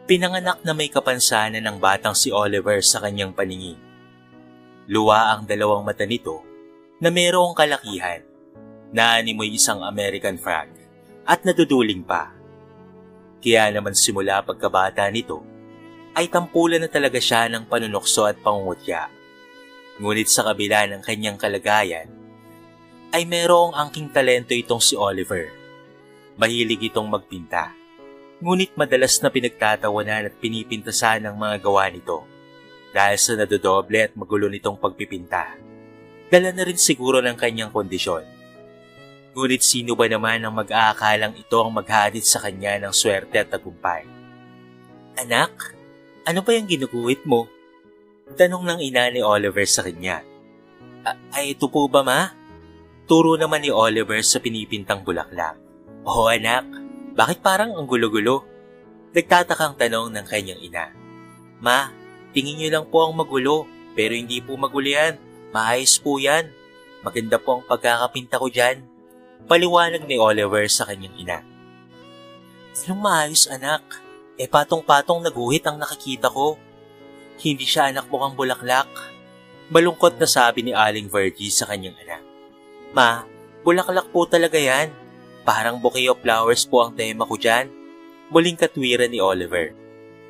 Pinanganak na may kapansanan ng batang si Oliver sa kanyang paningin. Luwa ang dalawang mata nito na mayroong kalakihan, naanimoy isang American flag at naduduling pa. Kaya naman simula pagkabata nito ay tampulan na talaga siya ng panunokso at pangungutya. Ngunit sa kabila ng kanyang kalagayan ay mayroong angking talento itong si Oliver. Mahilig itong magpinta. Ngunit madalas na pinagtatawanan at pinipintasan ang mga gawa nito dahil sa nadodoble at magulo nitong pagpipinta. Dala na rin siguro ng kanyang kondisyon. Ngunit sino ba naman ang mag-aakalang ito ang maghahatid sa kanya ng swerte at tagumpay? Anak, ano ba yung ginuguhit mo? Tanong ng ina ni Oliver sa kanya. Ay ito po ba ma? Turo naman ni Oliver sa pinipintang bulaklak. Oo anak, bakit parang ang gulo-gulo? Nagtatakang tanong ng kanyang ina. Ma, tingin niyo lang po ang magulo, pero hindi po magulo yan. Maayos po yan. Maganda po ang pagkakapinta ko dyan. Paliwanag ni Oliver sa kanyang ina. Anong maayos anak? Patong-patong naguhit ang nakikita ko. Hindi siya anak mo kang bulaklak. Malungkot na sabi ni Aling Virgie sa kanyang anak. Ma, bulaklak po talaga yan. Parang bouquet of flowers po ang tema ko dyan. Muling katwiran ni Oliver.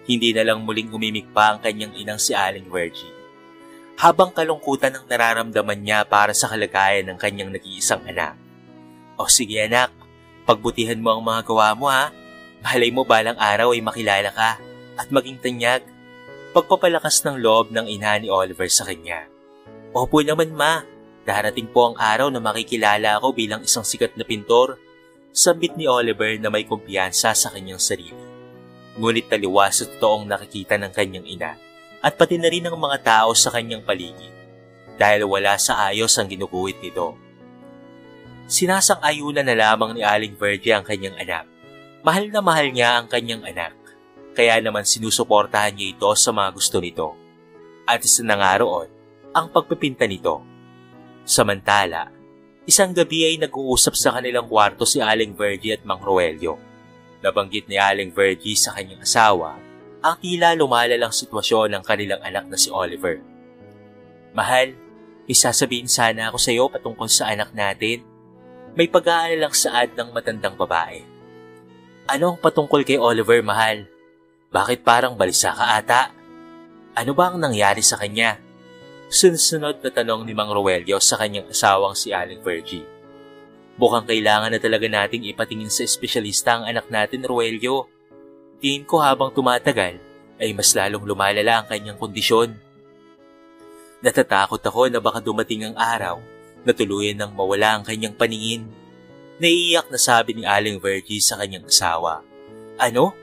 Hindi na lang muling umimik pa ang kanyang inang si Aling Virgie. Habang kalungkutan ang nararamdaman niya para sa kalagayan ng kanyang nag-iisang anak. O sige anak, pagbutihan mo ang mga gawa mo ha. Malay mo balang araw ay makilala ka at maging tanyag. Pagpapalakas ng loob ng ina ni Oliver sa kanya. Opo naman ma, darating po ang araw na makikilala ako bilang isang sikat na pintor. Sambit ni Oliver na may kumpiyansa sa kanyang sarili. Ngunit taliwas sa totoong nakikita ng kanyang ina at pati na rin ng mga tao sa kanyang paligid dahil wala sa ayos ang ginuguhit nito. Sinasang-ayunan na lamang ni Aling Virgie ang kanyang anak. Mahal na mahal niya ang kanyang anak, kaya naman sinusuportahan niya ito sa mga gusto nito. At isa na nga roon ang pagpipinta nito. Samantala, isang gabi ay nag-uusap sa kanilang kwarto si Aling Virgie at Mang Roelio. Nabanggit ni Aling Virgie sa kanyang asawa ang tila lumalalang sitwasyon ng kanilang anak na si Oliver. Mahal, may sasabihin sana ako sa iyo patungkol sa anak natin. May pag-aalalang saad ng matandang babae. Ano ang patungkol kay Oliver, mahal? Bakit parang balisa ka ata? Ano ba ang nangyari sa kanya? Sunod-sunod na tanong ni Mang Roelio sa kanyang asawang si Aling Virgie. Mukhang kailangan na talaga nating ipatingin sa espesyalista ang anak natin, Roelio. Tingin ko habang tumatagal ay mas lalong lumalala ang kanyang kondisyon. Natatakot ako na baka dumating ang araw na tuluyan nang mawala ang kanyang paningin. Naiiyak na sabi ni Aling Virgie sa kanyang asawa. Ano?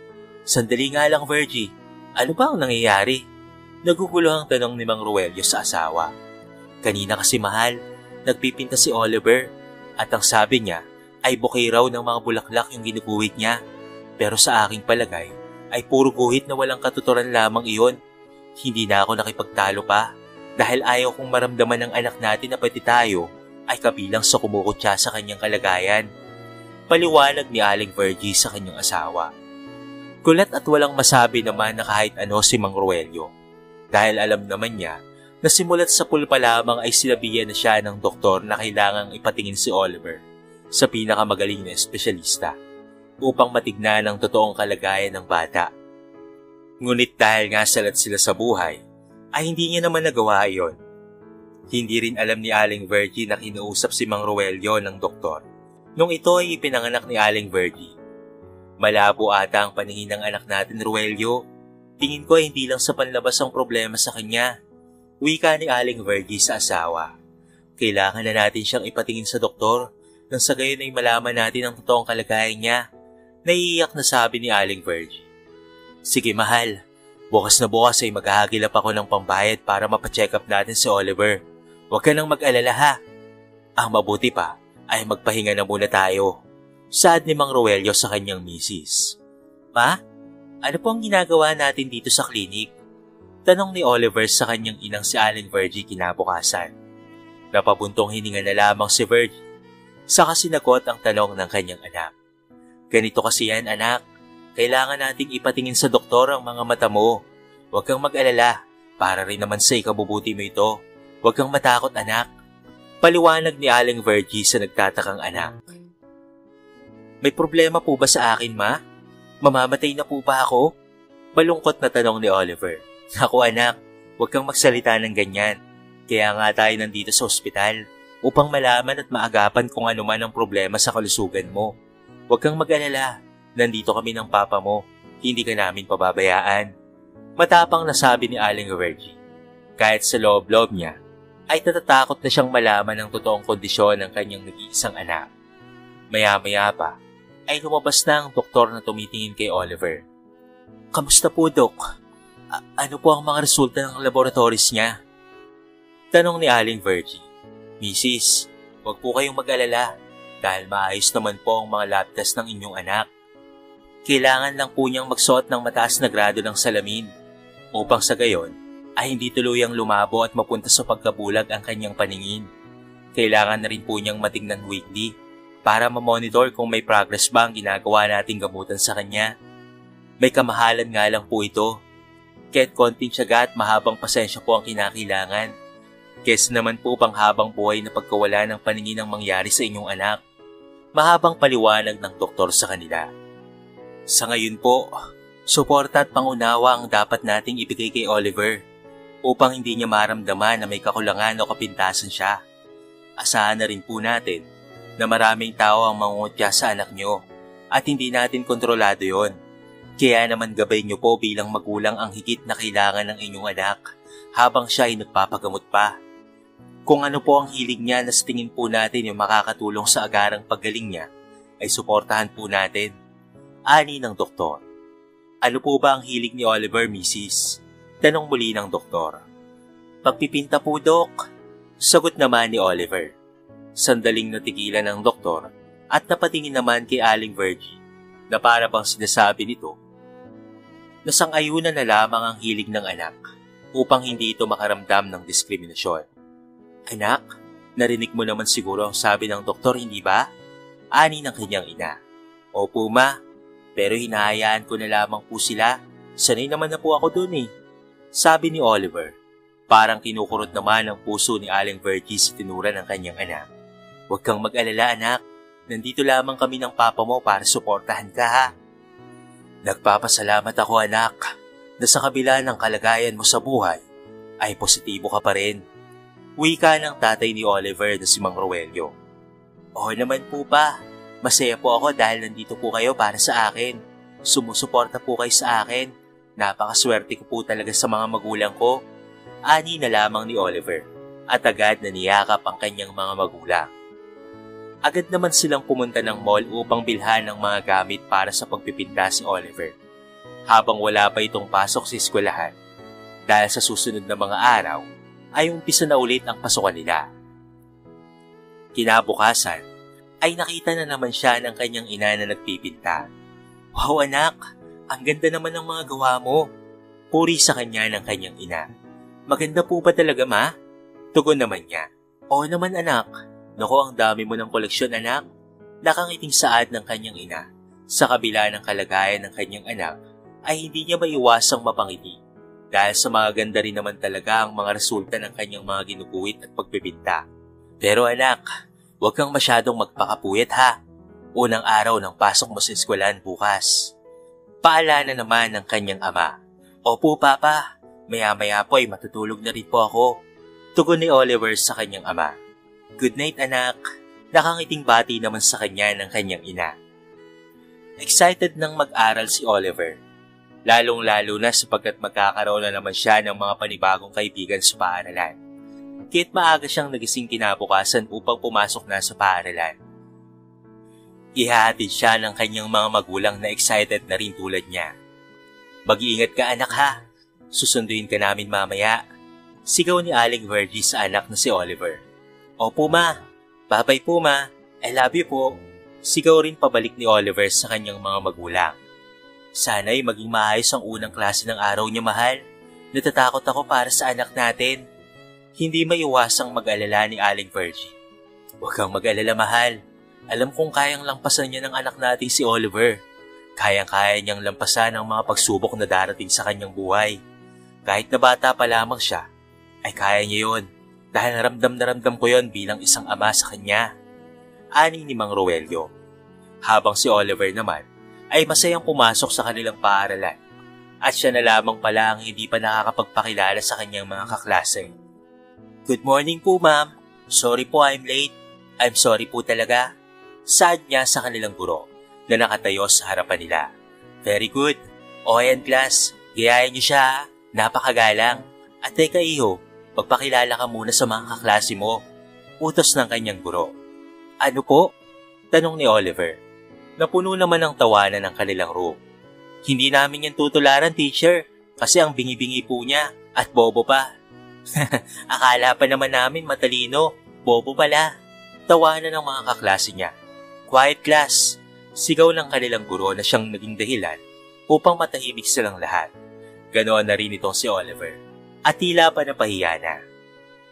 Sandali nga lang, Virgie. Ano ba ang nangyayari? Nagugulo ang tanong ni Mang Roelio sa asawa. Kanina kasi mahal, nagpipinta si Oliver at ang sabi niya ay bouquet raw ng mga bulaklak yung ginuguhit niya. Pero sa aking palagay ay puro guhit na walang katuturan lamang iyon. Hindi na ako nakipagtalo pa dahil ayaw kong maramdaman ng anak natin na pati tayo ay kabilang sa kumukutya sa kanyang kalagayan. Paliwanag ni Aling Virgie sa kanyang asawa. Gulat at walang masabi naman na kahit ano si Mang Roelio. Dahil alam naman niya na simulat sa pulpa lamang ay sinabihan na siya ng doktor na kailangang ipatingin si Oliver sa pinakamagaling na espesyalista upang matignan ang totoong kalagayan ng bata. Ngunit dahil nga salat sila sa buhay, ay hindi niya naman nagawa iyon. Hindi rin alam ni Aling Virgie na kinausap si Mang Roelio ng doktor nung ito ay ipinanganak ni Aling Virgie. Malabo ata ang paningin ng anak natin, Roelio. Tingin ko ay hindi lang sa panlabas ang problema sa kanya. Wika ni Aling Virgie sa asawa. Kailangan na natin siyang ipatingin sa doktor nang sa gayon ay malaman natin ang totoong kalagayan niya. Naiiyak na sabi ni Aling Virgie. Sige mahal, bukas na bukas ay maghahagilap ako ng pambayad para mapacheck up natin si Oliver. Huwag ka nang mag-alala ha. Ang mabuti pa ay magpahinga na muna tayo. Saad ni Mang Roelio sa kanyang misis. Ma? Ano po ang ginagawa natin dito sa klinik? Tanong ni Oliver sa kanyang inang si Aling Virgie kinabukasan. Napabuntong hininga na lamang si Virgie. Saka sinagot ang tanong ng kanyang anak. Ganito kasi yan anak, Kailangan nating ipatingin sa doktor ang mga mata mo. Huwag kang mag-alala. Para rin naman sa ikabubuti mo ito. Huwag kang matakot, anak. Paliwanag ni Aling Virgie sa nagtatakang anak. May problema po ba sa akin, ma? Mamamatay na po ba ako? Malungkot na tanong ni Oliver. Naku anak, huwag kang magsalita ng ganyan. Kaya nga tayo nandito sa ospital upang malaman at maagapan kung ano man ang problema sa kalusugan mo. Huwag kang mag-alala. Nandito kami ng papa mo. Hindi ka namin pababayaan. Matapang na sabi ni Aling Virgie. Kahit sa loob-loob niya, ay natatakot na siyang malaman ang totoong kondisyon ng kanyang nag-iisang anak. Maya-maya pa, ay lumabas na ang doktor na tumitingin kay Oliver. Kamusta po, Dok? Ano po ang mga resulta ng laboratories niya? Tanong ni Aling Virgie. Mrs., huwag po kayong mag-alala dahil maayos naman po ang mga lab test ng inyong anak. Kailangan lang po niyang magsuot ng mataas na grado ng salamin upang sa gayon ay hindi tuluyang lumabo at mapunta sa pagkabulag ang kanyang paningin. Kailangan na rin po niyang matingnan weekly para mamonitor kung may progress ba ang ginagawa nating gamutan sa kanya. May kamahalan nga lang po ito. Kaya't konting tiyaga at mahabang pasensya po ang kinakailangan. Kesa naman po panghabang buhay na pagkawala ng paningin ang mangyari sa inyong anak. Mahabang paliwanag ng doktor sa kanila. Sa ngayon po, suporta at pangunawa ang dapat nating ibigay kay Oliver upang hindi niya maramdaman na may kakulangan o kapintasan siya. Asahan na rin po natin na maraming tao ang mangungutya sa anak niyo at hindi natin kontrolado yon. Kaya naman gabay niyo po bilang magulang ang higit na kailangan ng inyong anak habang siya ay nagpapagamot pa. Kung ano po ang hilig niya na sa tingin po natin yung makakatulong sa agarang paggaling niya, ay suportahan po natin. Ani ng doktor. Ano po ba ang hilig ni Oliver, Mrs.? Tanong muli ng doktor. Pagpipinta po, Dok. Sagot naman ni Oliver. Sandaling natigilan ng doktor at napatingin naman kay Aling Virgie na para bang sinasabi nito na sang-ayunan na lamang ang hilig ng anak upang hindi ito makaramdam ng diskriminasyon. Anak, narinig mo naman siguro ang sabi ng doktor, hindi ba? Ani ng kanyang ina. Opo ma, pero hinahayaan ko na lamang po sila. Sanay naman na po ako dun eh. Sabi ni Oliver. Parang kinukurot naman ang puso ni Aling Virgie sa tinura ng kanyang anak. Huwag kang mag-alala anak, nandito lamang kami ng papa mo para suportahan ka ha. Nagpapasalamat ako anak na sa kabila ng kalagayan mo sa buhay ay positibo ka pa rin. Wika ng tatay ni Oliver na si Mang Roelio. Oo naman po pa, masaya po ako dahil nandito po kayo para sa akin. Sumusuporta po kayo sa akin. Napakaswerte ko po talaga sa mga magulang ko. Ani na lamang ni Oliver at agad na niyakap ang kanyang mga magulang. Agad naman silang pumunta ng mall upang bilhan ng mga gamit para sa pagpipinta si Oliver. Habang wala pa itong pasok sa eskwelahan, dahil sa susunod na mga araw, ay umpisa na ulit ang pasukan nila. Kinabukasan, ay nakita na naman siya ng kanyang ina na nagpipinta. Wow anak, ang ganda naman ng mga gawa mo. Puri sa kanya ng kanyang ina. Maganda po ba talaga ma? Tugon naman niya. Oo naman anak. Naku, ang dami mo ng koleksyon anak. Nakangiting saad ng kanyang ina. Sa kabila ng kalagayan ng kanyang anak, ay hindi niya maiwasang mapangiti. Dahil sa mga ganda rin naman talaga ang mga resulta ng kanyang mga ginuguhit at pagpipinta. Pero anak, huwag kang masyadong magpakapuyat ha. Unang araw ng pasok mo sa eskwelahan bukas. Paalala naman ng kanyang ama. Opo papa, maya-maya po ay matutulog na rin po ako. Tugon ni Oliver sa kanyang ama. Good night anak. Nakangiting bati naman sa kanya ng kanyang ina. Excited nang mag-aral si Oliver. Lalong-lalo na sapagkat magkakaroon na naman siya ng mga panibagong kaibigan sa paaralan. Kaya't maaga siyang nagising kinabukasan upang pumasok na sa paaralan. Ihahatid siya ng kanyang mga magulang na excited na rin tulad niya. Mag-iingat ka anak ha. Susunduin ka namin mamaya. Sigaw ni Aling Virgie sa anak na si Oliver. Opo ma. Bye-bye po ma. I love you po. Sigaw rin pabalik ni Oliver sa kanyang mga magulang. Sana'y maging maayos ang unang klase ng araw niya mahal. Natatakot ako para sa anak natin. Hindi maiwasang mag-alala ni Aling Virgie. Huwag kang mag-alala mahal. Alam kong kayang lampasan niya ng anak nating si Oliver. Kayang-kaya niyang lampasan ang mga pagsubok na darating sa kanyang buhay. Kahit na bata pa lamang siya, ay kaya niya yun dahil ramdam na ramdam ko yon bilang isang ama sa kanya. Ani ni Mang Roelio. Habang si Oliver naman ay masayang pumasok sa kanilang paaralan at siya na lamang pala ang hindi pa nakakapagpakilala sa kanyang mga kaklase. Good morning po ma'am. Sorry po I'm late. I'm sorry po talaga. Saad niya sa kanilang guro na nakatayo sa harapan nila. Very good. O ayan class, gayahin niyo siya. Napakagalang. At teka iho, magpakilala ka muna sa mga kaklase mo. Utos ng kanyang guro. Ano po? Tanong ni Oliver. Napuno naman ang tawanan ng kanilang room. Hindi namin yan tutularan teacher kasi ang bingi-bingi po niya at bobo pa. Akala pa naman namin matalino, bobo pala. Tawanan ng mga kaklase niya. Quiet class. Sigaw ng kanilang guro na siyang naging dahilan upang matahimik silang lahat. Ganoon na rin itong si Oliver. At tila pa napahiya na.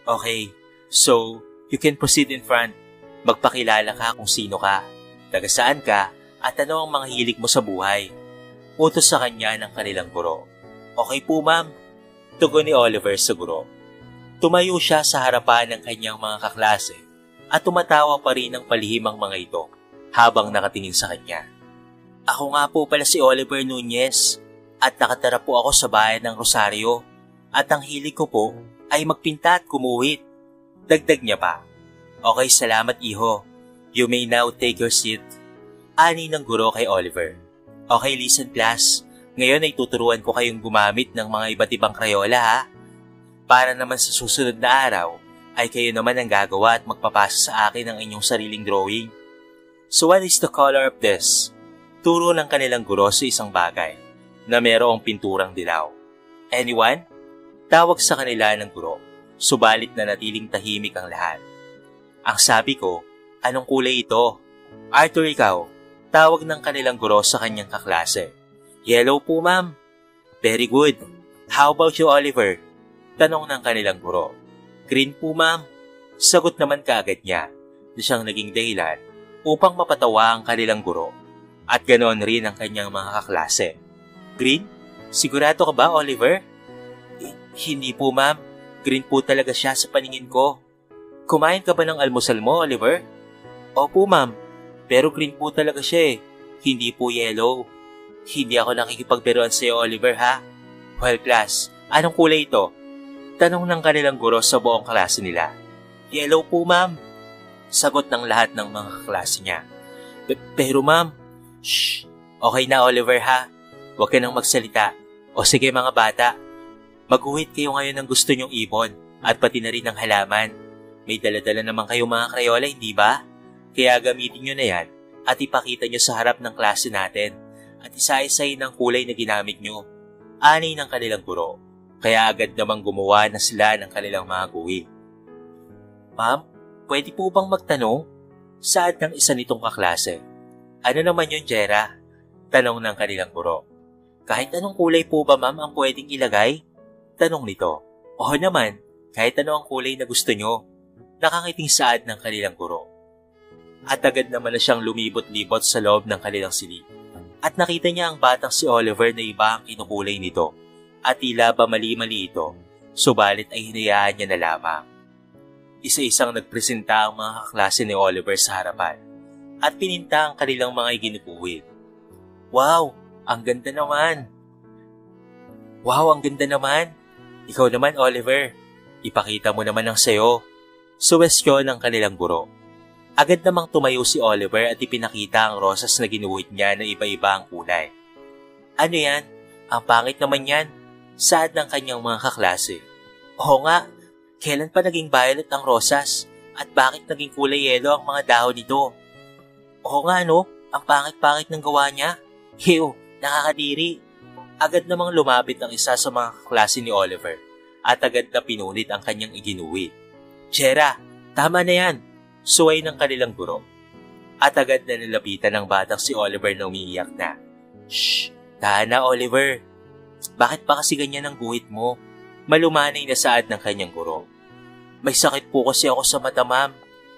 Okay, so you can proceed in front. Magpakilala ka kung sino ka, taga saan ka, at ano ang mga hilig mo sa buhay. Utos sa kanya ng kanilang guro. Okay po ma'am. Tugon ni Oliver sa guro. Tumayo siya sa harapan ng kanyang mga kaklase at tumatawa pa rin ang palihim ang mga ito habang nakatingin sa kanya. Ako nga po pala si Oliver Nunez at nakatira po ako sa bayan ng Rosario at ang hilig ko po ay magpinta at kumuhit. Dagdag niya pa. Okay, salamat iho. You may now take your seat. Ani ng guro kay Oliver. Okay, listen class. Ngayon ay tuturuan ko kayong gumamit ng mga iba't ibang krayola ha. Para naman sa susunod na araw ay kayo naman ang gagawa at magpapasa sa akin ng inyong sariling drawing. So what is the color of this? Turo ng kanilang guro sa isang bagay na mayroong pinturang dilaw. Anyone? Tawag sa kanila ng guro, subalit na natiling tahimik ang lahat. Ang sabi ko, anong kulay ito? Arthur, ikaw. Tawag ng kanilang guro sa kanyang kaklase. Yellow po, ma'am. Very good. How about you, Oliver? Tanong ng kanilang guro. Green po, ma'am. Sagot naman kaagad niya na siyang naging dahilan upang mapatawa ang kanilang guro at ganoon rin ang kanyang mga kaklase. Green? Sigurado ka ba, Oliver? Hindi po, ma'am. Green po talaga siya sa paningin ko. Kumain ka ba ng almusal mo, Oliver? Opo, ma'am. Pero green po talaga siya eh. Hindi po yellow. Hindi ako nakikipagbiruan sa iyo, Oliver, ha? Well, class, anong kulay ito? Tanong ng kanilang guro sa buong klase nila. Yellow po, ma'am. Sagot ng lahat ng mga kaklase niya. Pero ma'am, shh, okay na Oliver ha. Huwag ka nang magsalita. O sige mga bata, maghuhit kayo ngayon ng gusto nyong ibon at pati na rin ng halaman. May dala-dala naman kayo mga krayola, hindi ba? Kaya gamitin nyo na yan at ipakita nyo sa harap ng klase natin at isa-isayin ng kulay na ginamit nyo. Ani ng kanilang guro. Kaya agad namang gumawa na sila ng kanilang mga guhit. Ma'am, pwede po bang magtanong? Saad ng isa nitong kaklase. Ano naman yun, Jera? Tanong ng kanilang guro. Kahit anong kulay po ba, ma'am, ang pwedeng ilagay? Tanong nito. Oo naman, kahit ano ang kulay na gusto nyo. Nakangiting saad ng kanilang guro. At agad naman na siyang lumibot-libot sa loob ng kanilang silid. At nakita niya ang batang si Oliver na iba ang kinukulay nito. At tila ba mali-mali ito, subalit ay hinayaan niya na lamang. Isa-isang nagpresenta ang mga kaklase ni Oliver sa harapan at pininta ang kanilang mga iginupuwid. Wow, ang ganda naman! Wow, ang ganda naman! Ikaw naman, Oliver. Ipakita mo naman ang sayo. Suwestyon ng kanilang guro. Agad namang tumayo si Oliver at ipinakita ang rosas na ginuhit niya na iba-iba ang kulay. Ano yan? Ang pangit naman yan. Saad ng kanyang mga kaklase. Oo nga, kailan pa naging violet ang rosas? At bakit naging kulay yelo ang mga dahon nito? Oo nga no, ang pangit-pangit ng gawa niya. Ew, nakakadiri. Agad namang lumapit ang isa sa mga kaklase ni Oliver at agad na pinunit ang kanyang iginuwi. Jera, tama na yan, suway ng kanilang guro. At agad na nilapitan ng batang si Oliver na umiiyak na. Shh, tahan na Oliver. Bakit pa kasi ganyan ang guhit mo? Malumanay na saad ng kanyang guro. May sakit po kasi ako sa mata, ma'am.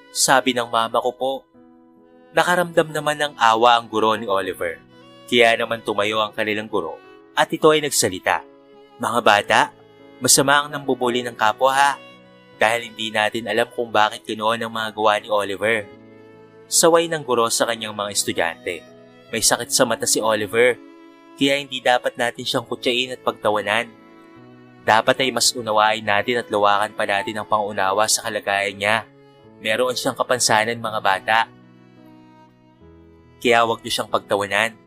Sabi ng mama ko po. Nakaramdam naman ng awa ang guro ni Oliver Kaya naman tumayo ang kanilang guro at ito ay nagsalita. Mga bata, masama ang nambubuli ng kapwa ha, dahil hindi natin alam kung bakit ganoon ang mga gawa ni Oliver. Saway ng guro sa kanyang mga estudyante. May sakit sa mata si Oliver, kaya hindi dapat natin siyang kutsain at pagtawanan. Dapat ay mas unawain natin at luwakan pa natin ang pangunawa sa kalagayan niya. Meron siyang kapansanan mga bata. Kaya huwag niyo siyang pagtawanan.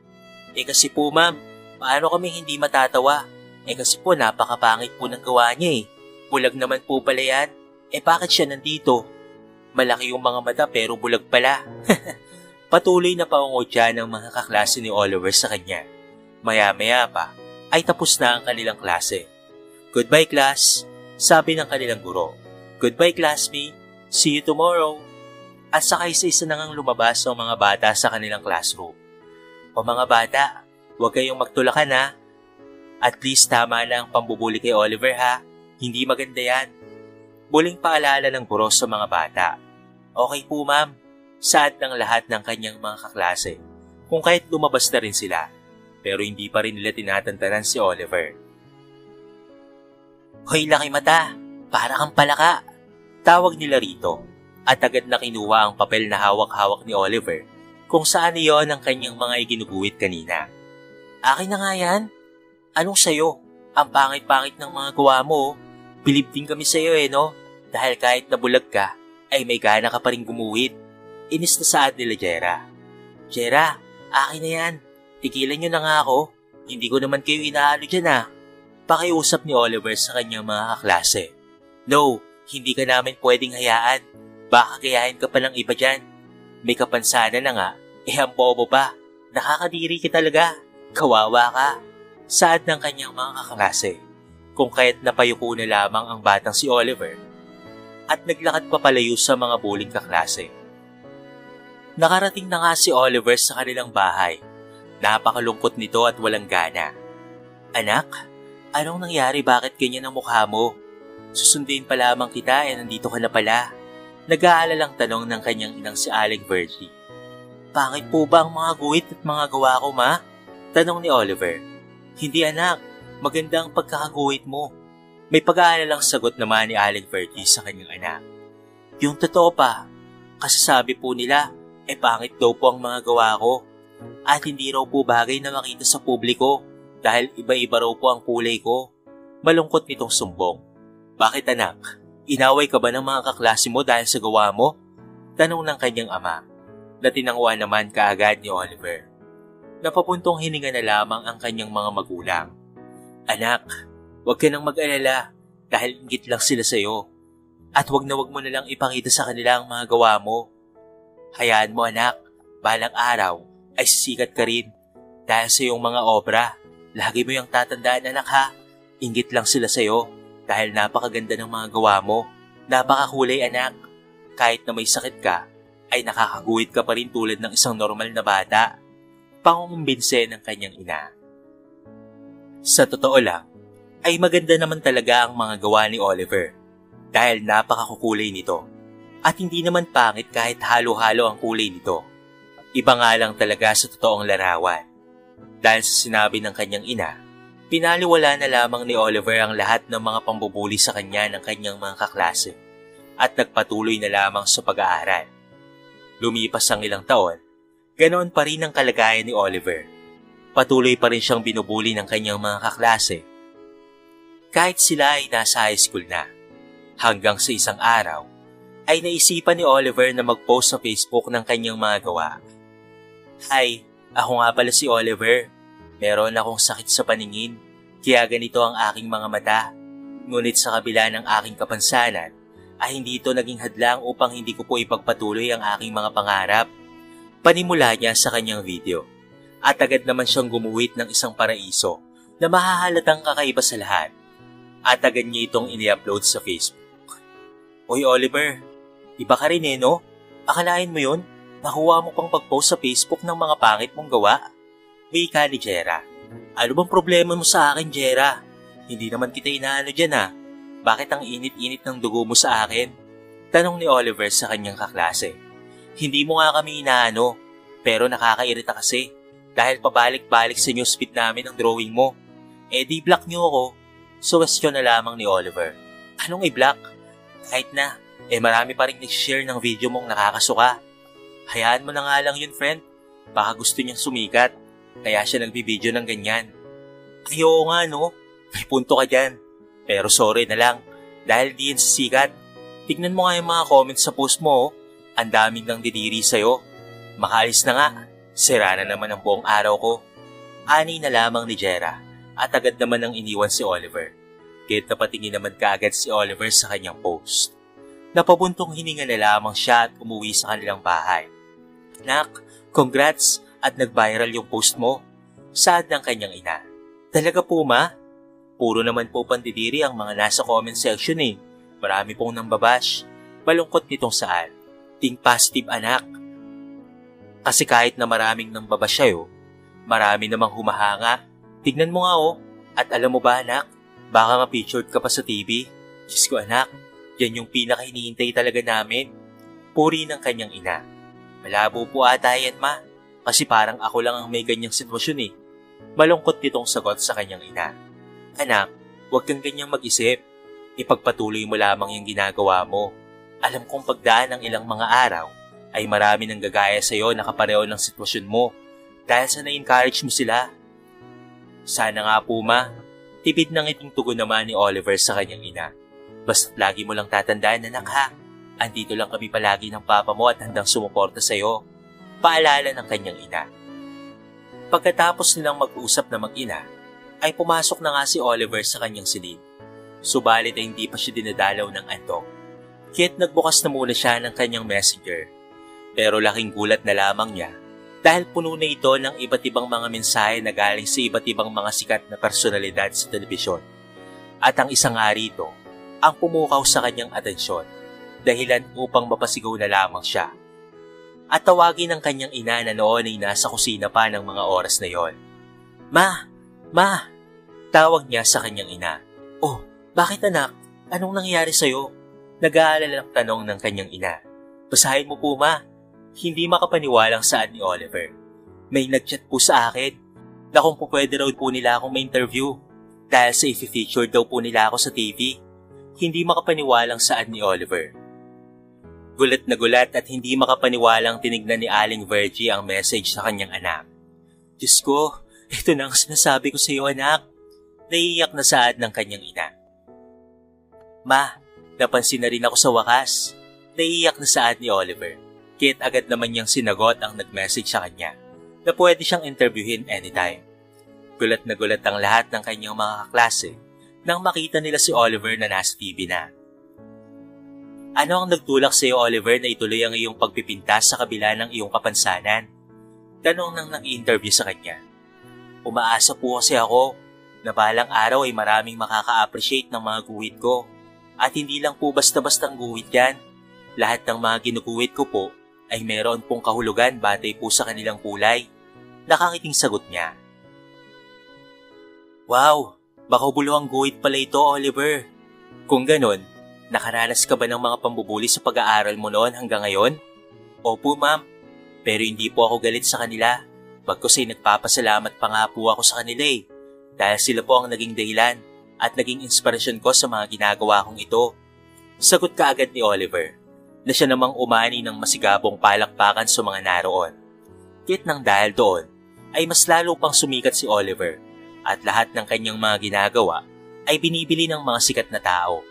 Kasi po ma'am, paano kami hindi matatawa? Kasi po napakapangit po ng gawa niya Bulag naman po pala yan. Bakit siya nandito? Malaki yung mga mata pero bulag pala. Patuloy na paungutya ng mga kaklase ni Oliver sa kanya. Maya-maya pa ay tapos na ang kanilang klase. Goodbye class, sabi ng kanilang guro. Goodbye classmate, see you tomorrow. At saka isa-isa na ngang lumabas ang mga bata sa kanilang classroom. O mga bata, huwag kayong magtulakan ha. At least tama na ang pambubuli kay Oliver ha. Hindi maganda yan. Muling paalala ng guro sa mga bata. Okay po ma'am, saad ng lahat ng kanyang mga kaklase. Kung kahit lumabas na rin sila, pero hindi pa rin nila tinatantanan si Oliver. Hoy laki mata, para kang palaka. Tawag nila rito at agad na kinuha ang papel na hawak-hawak ni Oliver kung saan iyon ang kanyang mga iginuguhit kanina. Akin na nga yan. Anong sayo? Ang pangit-pangit ng mga gawa mo. Bilib din kami sa'yo no? Dahil kahit nabulag ka, ay may gana ka pa rin gumuhit. Inis na saad nila Jera. Jera, akin na yan. Tigilan nyo na nga ako. Hindi ko naman kayo inaalo dyan Pakiusap ni Oliver sa kanyang mga kaklase. No, hindi ka namin pwedeng hayaan. Baka gayahin ka pa ng iba dyan. May kapansanan na nga, ang bobo pa. Nakakadiri ka talaga. Kawawa ka. Saad ng kanyang mga kaklase. Kung kaya't napayuko na lamang ang batang si Oliver at naglakad papalayo sa mga buling kaklase. Nakarating na nga si Oliver sa kanilang bahay. Napakalungkot nito at walang gana. Anak, anong nangyari? Bakit ganyan ang mukha mo? Susundin pa lamang kita nandito ka na pala. Nag-aalalang tanong ng kanyang inang si Aling Virgie. Pangit po ba ang mga guhit at mga gawa ko ma? Tanong ni Oliver. Hindi anak, maganda ang pagkakaguhit mo. May pag-aalalang sagot naman ni Aling Virgie sa kanyang anak. Yung totoo pa, kasi sabi po nila, pangit daw po ang mga gawa ko. At hindi raw po bagay na makita sa publiko dahil iba-iba raw po ang kulay ko. Malungkot nitong sumbong. Bakit anak? Inaway ka ba ng mga kaklase mo dahil sa gawa mo? Tanong ng kanyang ama, na tinangwa naman kaagad ni Oliver. Napapuntong hininga na lamang ang kanyang mga magulang. Anak, huwag ka nang mag-alala dahil inggit lang sila sa'yo. At huwag mo na lang ipakita sa kanila ang mga gawa mo. Hayaan mo anak, balang araw ay sisikat ka rin. Dahil sa iyong mga obra, lagi mo yung tatandaan anak ha. Inggit lang sila sa'yo. Dahil napakaganda ng mga gawa mo, napakakulay anak. Kahit na may sakit ka, ay nakakaguhit ka pa rin tulad ng isang normal na bata. Pangungumbinse ng kanyang ina. Sa totoo lang, ay maganda naman talaga ang mga gawa ni Oliver. Dahil napakakukulay nito. At hindi naman pangit kahit halo-halo ang kulay nito. Iba nga lang talaga sa totoong larawan. Dahil sa sinabi ng kanyang ina, pinaliwala na lamang ni Oliver ang lahat ng mga pambubuli sa kanya ng kanyang mga kaklase at nagpatuloy na lamang sa pag-aaral. Lumipas ang ilang taon, ganoon pa rin ang kalagayan ni Oliver. Patuloy pa rin siyang binubuli ng kanyang mga kaklase. Kahit sila ay nasa high school na, hanggang sa isang araw, ay naisipan ni Oliver na mag-post sa Facebook ng kanyang mga gawa. Hi, ako nga pala si Oliver. Meron akong sakit sa paningin, kaya ganito ang aking mga mata. Ngunit sa kabila ng aking kapansanan, ay hindi ito naging hadlang upang hindi ko po ipagpatuloy ang aking mga pangarap. Panimula niya sa kanyang video. At agad naman siyang gumuhit ng isang paraiso na mahahalatang kakaiba sa lahat. At agad niya itong ini-upload sa Facebook. Oy Oliver, iba ka rin no? Akalain mo yun? Nakuha mo pang pag-post sa Facebook ng mga pangit mong gawa? Wika ni Jera. Ano bang problema mo sa akin, Jera? Hindi naman kita inaano dyan Bakit ang init-init ng dugo mo sa akin? Tanong ni Oliver sa kanyang kaklase. Hindi mo nga kami inaano, pero nakakairita kasi dahil pabalik-balik sa newsfeed namin ang drawing mo. Eh di block niyo ako. Suwestyon na lamang ni Oliver. Anong i-block? Kahit na, marami pa rin nag-share ng video mong nakakasuka. Hayaan mo na nga lang yun, friend. Baka gusto niyang sumikat, kaya siya nagbibideo ng ganyan. Ayoko nga, no? May punto ka dyan. Pero sorry na lang, dahil di yan sisikat. Tignan mo nga yung mga comments sa post mo, oh. Ang daming nang didiri sa'yo. Makaalis na nga, sira na naman ang buong araw ko. Ani na lamang ni Jera, at agad naman ang iniwan si Oliver. Kahit napatingin naman kaagad si Oliver sa kanyang post. Napabuntong hininga na lamang siya at umuwi sa kanilang bahay. Nak, congrats at nag-viral yung post mo. Saad ng kanyang ina. Talaga po ma? Puro naman po pandidiri ang mga nasa comment section eh. Marami pong nambabash. Malungkot nitong saan. Think positive anak. Kasi kahit na maraming nambabash sa'yo, marami namang humahanga. Tignan mo nga oh. At alam mo ba anak, baka ma-featured ka pa sa TV. Diyos ko anak, yan yung pinaka-hinihintay talaga namin. Puri ng kanyang ina. Malabo po ata yan ma, kasi parang ako lang ang may ganyang sitwasyon eh. Malungkot nitong sagot sa kanyang ina. Anak, huwag kang ganyang mag-isip. Ipagpatuloy mo lamang yung ginagawa mo. Alam kong pagdaan ng ilang mga araw, ay marami nang gagaya sa'yo na kapareho ng sitwasyon mo dahil sa na-encourage mo sila. Sana nga po ma, tipid ng iting tugon naman ni Oliver sa kanyang ina. Basta't lagi mo lang tatandaan anak ha, andito lang kami palagi ng papa mo at handang sumuporta sa'yo. Paalala ng kanyang ina. Pagkatapos nilang mag-usap na mag-ina, ay pumasok na nga si Oliver sa kanyang silid. Subalit ay hindi pa siya dinadalaw ng antok. Kaya't nagbukas na muna siya ng kanyang messenger. Pero laking gulat na lamang niya dahil puno na ito ng iba't ibang mga mensahe na galing sa iba't ibang mga sikat na personalidad sa telebisyon. At ang isang nga rito, ang pumukaw sa kanyang atensyon, dahilan upang mapasigaw na lamang siya. At tawagin ng kanyang ina na noon ay nasa kusina pa ng mga oras na yon. Ma! Ma! Tawag niya sa kanyang ina. Oh, bakit anak? Anong nangyari sa'yo? Nag-aalala ng tanong ng kanyang ina. Basahin mo po ma. Hindi makapaniwalang saad ni Oliver. May nag-chat po sa akin na kung po pwede raw po nila akong ma-interview dahil sa i-feature daw po nila ako sa TV. Hindi makapaniwalang saad ni Oliver. Gulat na gulat at hindi makapaniwalang tinignan ni Aling Virgie ang message sa kanyang anak. Diyos ko, ito na ang sinasabi ko sa iyo anak. Naiiyak na saad ng kanyang ina. Ma, napansin na rin ako sa wakas. Naiiyak na saad ni Oliver. Kaya't agad naman niyang sinagot ang nag-message sa kanya na pwede siyang interviewin anytime. Gulat na gulat ang lahat ng kanyang mga kaklase nang makita nila si Oliver na nasa TV na. Ano ang nagtulak sa iyo Oliver na ituloy ang iyong pagpipintas sa kabila ng iyong kapansanan? Tanong ng nag-interview sa kanya. Umaasa po kasi ako na balang araw ay maraming makaka-appreciate ng mga guhit ko. At hindi lang po basta-bastang guhit yan. Lahat ng mga ginuguhit ko po ay meron pong kahulugan batay po sa kanilang kulay. Nakangiting sagot niya. Wow, makabuluhang guhit pala ito Oliver. Kung ganon, nakaranas ka ba ng mga pambubuli sa pag-aaral mo noon hanggang ngayon? Opo ma'am, pero hindi po ako galit sa kanila. Bagkus ay nagpapasalamat pa nga po ako sa kanila eh. Dahil sila po ang naging dahilan at naging inspirasyon ko sa mga ginagawa kong ito. Sagot kaagad ni Oliver na siya namang umani ng masigabong palakpakan sa mga naroon. Kahit nang dahil doon, ay mas lalo pang sumikat si Oliver at lahat ng kanyang mga ginagawa ay binibili ng mga sikat na tao.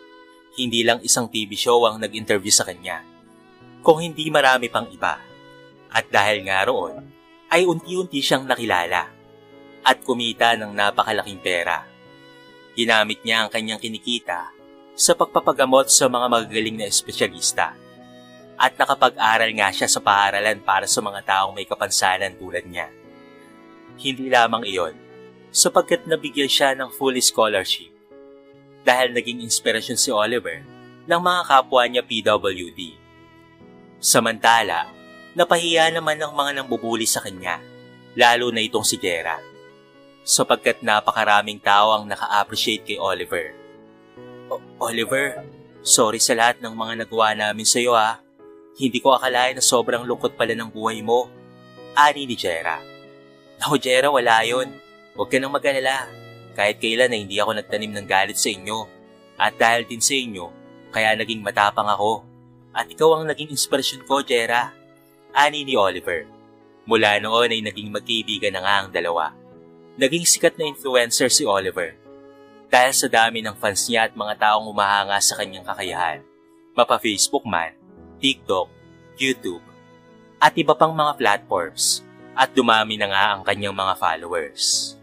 Hindi lang isang TV show ang nag-interview sa kanya, kung hindi marami pang iba. At dahil nga roon, ay unti-unti siyang nakilala at kumita ng napakalaking pera. Ginamit niya ang kanyang kinikita sa pagpapagamot sa mga magagaling na espesyalista. At nakapag-aral nga siya sa paaralan para sa mga taong may kapansanan tulad niya. Hindi lamang iyon, sapagkat nabigyan siya ng full scholarship dahil naging inspirasyon si Oliver ng mga kapwa niya PWD. Samantala, napahiya naman ng mga nambubuli sa kanya, lalo na itong si Jera, sapagkat napakaraming tao ang naka-appreciate kay Oliver. Oliver, sorry sa lahat ng mga nagawa namin sa iyo ha. Hindi ko akalain na sobrang lungkot pala ng buhay mo. Ani ni Jera. Naku, Jera, wala yun. Huwag ka nang mag-alala. Kahit kailan na hindi ako nagtanim ng galit sa inyo. At dahil din sa inyo, kaya naging matapang ako. At ikaw ang naging inspirasyon ko, Jera. Ani ni Oliver. Mula noon ay naging magkaibigan na nga ang dalawa. Naging sikat na influencer si Oliver. Dahil sa dami ng fans niya at mga taong umahanga sa kanyang kakayahan. Mapa-Facebook man, TikTok, YouTube, at iba pang mga platforms. At dumami na nga ang kanyang mga followers.